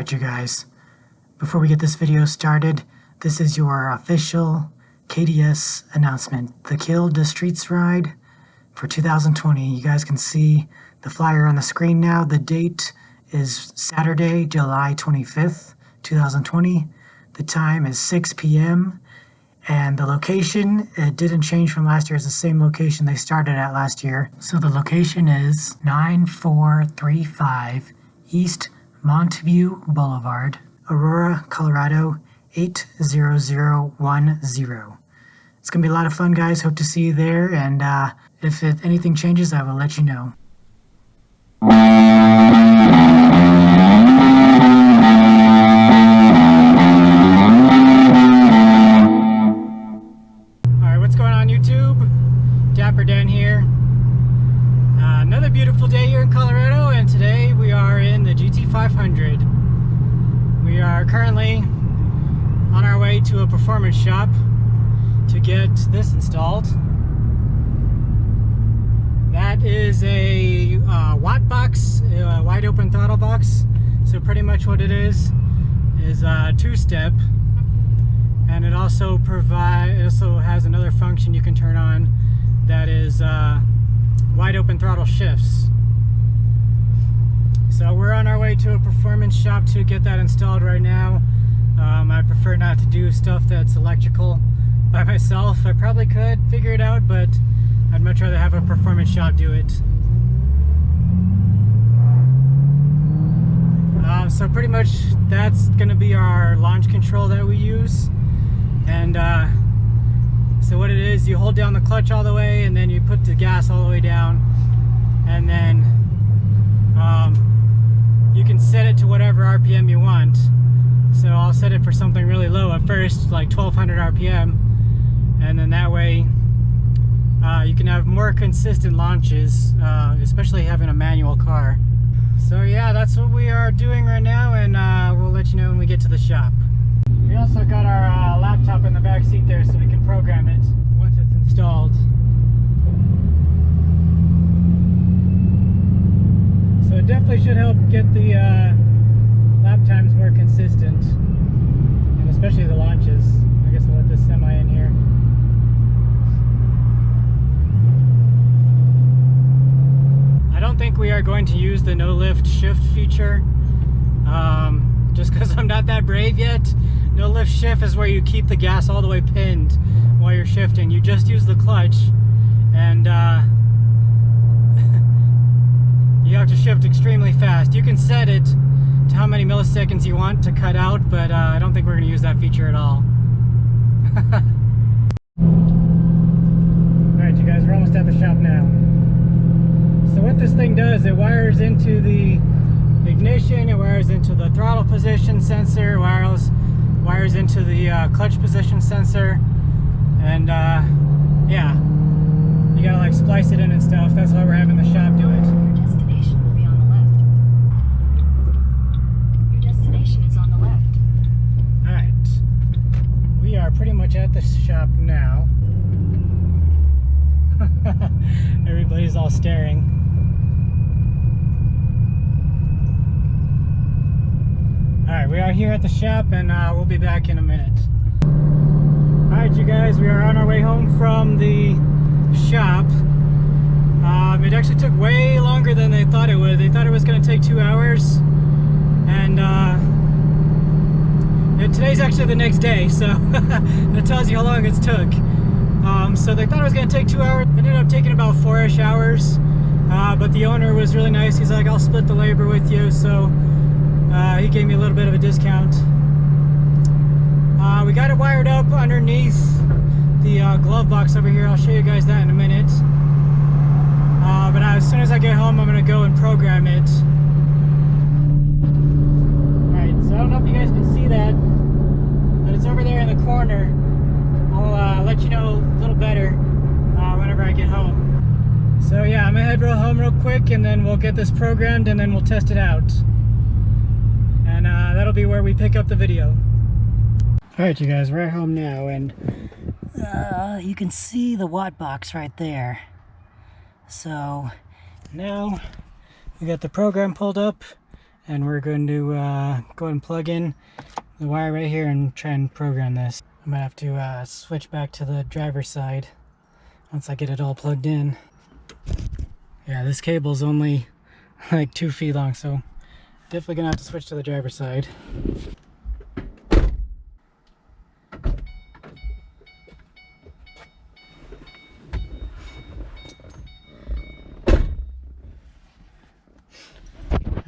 Alright you guys, before we get this video started, this is your official k.d.s announcement. The Kill the Streets ride for 2020. You guys can see the flyer on the screen now. The date is Saturday, July 25th, 2020. The time is 6 p.m. And the location, it didn't change from last year. It's the same location they started at last year. So the location is 9435 East Montview Boulevard, Aurora, Colorado 80010. It's going to be a lot of fun, guys. Hope to see you there. And if anything changes, I will let you know. Alright, what's going on YouTube? DapperxDan here. Another beautiful day here in Colorado, and today we are in the GT500. We are currently on our way to a performance shop to get this installed. That is a watt box, a wide open throttle box. So pretty much what it is a two-step, and it also has another function you can turn on that is wide open throttle shifts. So we're on our way to a performance shop to get that installed right now. I prefer not to do stuff that's electrical by myself. I probably could figure it out, but I'd much rather have a performance shop do it. So pretty much that's going to be our launch control that we use. And so what it is, you hold down the clutch all the way, and then you put the gas all the way down, and then you can set it to whatever RPM you want. So I'll set it for something really low at first, like 1200 RPM, and then that way you can have more consistent launches, especially having a manual car. So yeah, that's what we are doing right now, and we'll let you know when we get to the shop. We also got our laptop in the back seat there, so we can program it once it's installed. So it definitely should help get the lap times more consistent, and especially the launches. I guess we'll let this semi in here. I don't think we are going to use the no lift shift feature, just because I'm not that brave yet. No lift shift is where you keep the gas all the way pinned while you're shifting. You just use the clutch, and you have to shift extremely fast. You can set it to how many milliseconds you want to cut out, but I don't think we're going to use that feature at all. Alright you guys, we're almost at the shop now. So what this thing does, it wires into the ignition, it wires into the throttle position sensor, wires into the clutch position sensor, and yeah, you gotta like splice it in and stuff. That's why we're having the shop do it. Your destination will be on the left. Your destination is on the left. Alright, we are pretty much at the shop now. Everybody's all staring. Alright, we are here at the shop, and we'll be back in a minute. Alright you guys, we are on our way home from the shop. It actually took way longer than they thought it would. They thought it was going to take 2 hours, and today's actually the next day, so that tells you how long it took. So they thought it was going to take 2 hours. It ended up taking about 4-ish hours, but the owner was really nice. He's like, I'll split the labor with you, so he gave me a little bit of a discount. We got it wired up underneath the glove box over here. I'll show you guys that in a minute. But as soon as I get home, I'm going to go and program it. Alright, so I don't know if you guys can see that, but it's over there in the corner. I'll let you know a little better whenever I get home. So yeah, I'm going to head home real quick, and then we'll get this programmed, and then we'll test it out. And that'll be where we pick up the video. Alright you guys, we're at home now, and you can see the watt box right there. So now we got the program pulled up, and we're going to go and plug in the wire right here and try and program this. I might have to switch back to the driver's side once I get it all plugged in. Yeah, this cable's only like 2 feet long, so definitely gonna have to switch to the driver's side.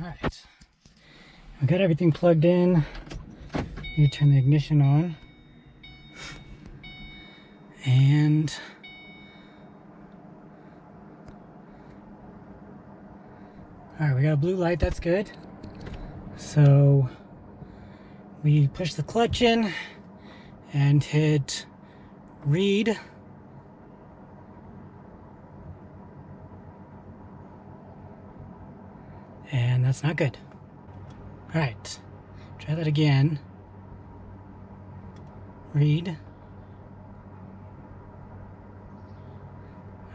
Alright, we got everything plugged in. Need to turn the ignition on. And alright, we got a blue light, that's good. So we push the clutch in and hit read. And that's not good. Alright, try that again. Read.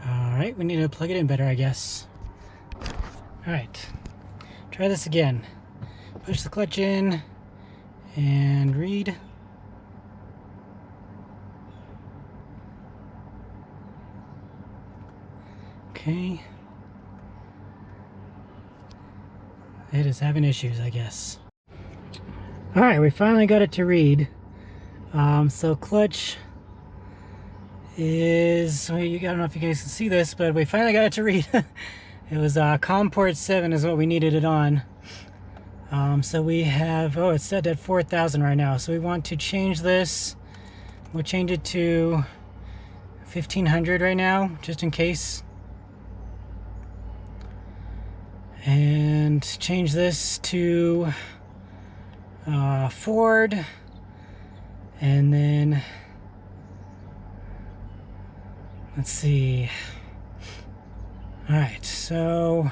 Alright, we need to plug it in better, I guess. Alright, try this again. Push the clutch in and read. Okay. It is having issues, I guess. Alright, we finally got it to read. So clutch is, I don't know if you guys can see this, but we finally got it to read. It was COM port 7 is what we needed it on. So we have, oh, it's set at 4,000 right now. So we want to change this. We'll change it to 1,500 right now, just in case. And change this to Ford. And then, let's see. Alright, so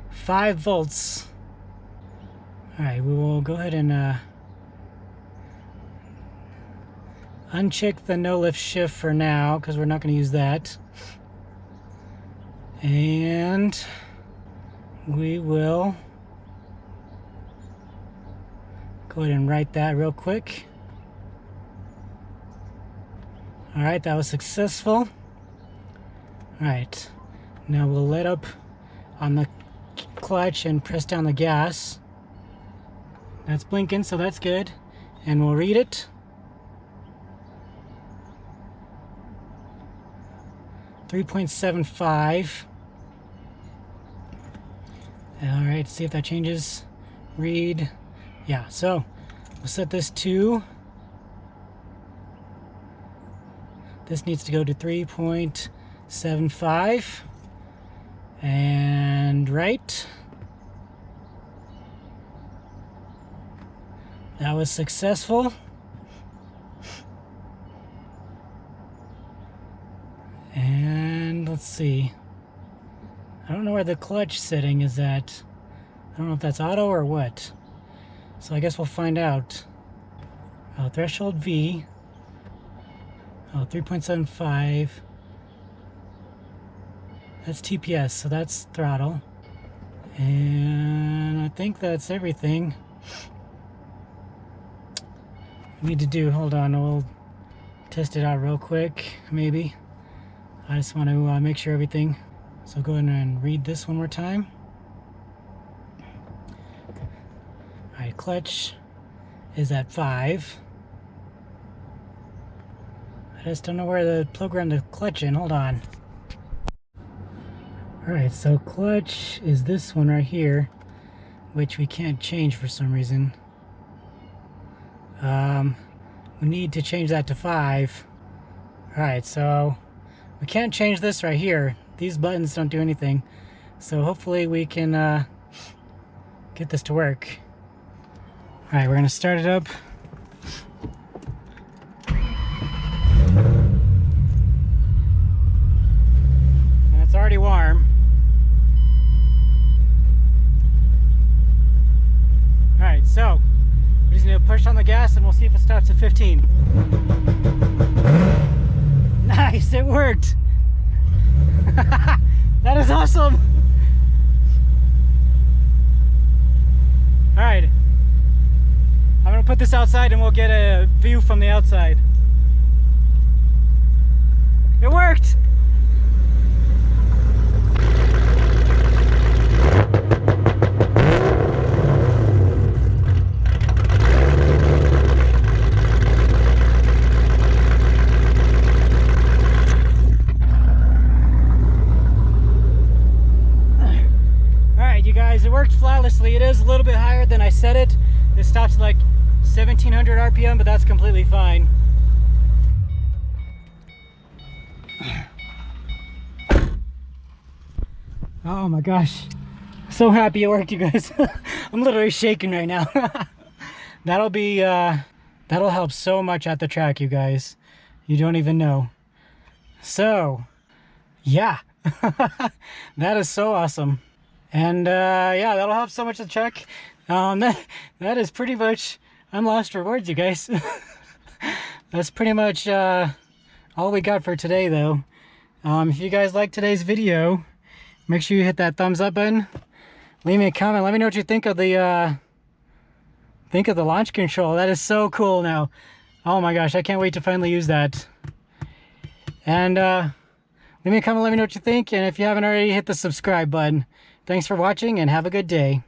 5 volts. Alright, we will go ahead and uncheck the no lift shift for now, because we're not going to use that. And we will go ahead and write that real quick. Alright, that was successful. Alright, now we'll let up on the clutch and press down the gas. That's blinking, so that's good. And we'll read it. 3.75. Alright, see if that changes. Read. Yeah, so we'll set this to, this needs to go to 3.75 and right. That was successful. And let's see. I don't know where the clutch setting is at. I don't know if that's auto or what. So I guess we'll find out. Threshold V. 3.75. That's TPS, so that's throttle. And I think that's everything we need to do. Hold on, we'll test it out real quick, maybe. I just want to make sure everything. So go ahead and read this one more time. Alright, clutch is at 5. I just don't know where to program the clutch in. Hold on. Alright, so clutch is this one right here, which we can't change for some reason. We need to change that to 5. Alright, so we can't change this right here. These buttons don't do anything. So hopefully we can get this to work. Alright, we're going to start it up. And it's already warm. Alright, so we just need to push on the gas and we'll see if it stops at 15. Nice, it worked! That is awesome! Alright. I'm gonna put this outside and we'll get a view from the outside. It worked! You guys, it worked flawlessly. It is a little bit higher than I set it. It stops at like 1700 RPM, but that's completely fine. Oh my gosh, so happy it worked, you guys. I'm literally shaking right now. That'll help so much at the track, you guys. You don't even know. So yeah. That is so awesome. And yeah, that'll help so much to check. That is pretty much, I'm lost for words, you guys. That's pretty much all we got for today, though. If you guys like today's video, make sure you hit that thumbs up button. Leave me a comment. Let me know what you think of the launch control. That is so cool now. Oh my gosh, I can't wait to finally use that. And leave me a comment. Let me know what you think. And if you haven't already, hit the subscribe button. Thanks for watching and have a good day.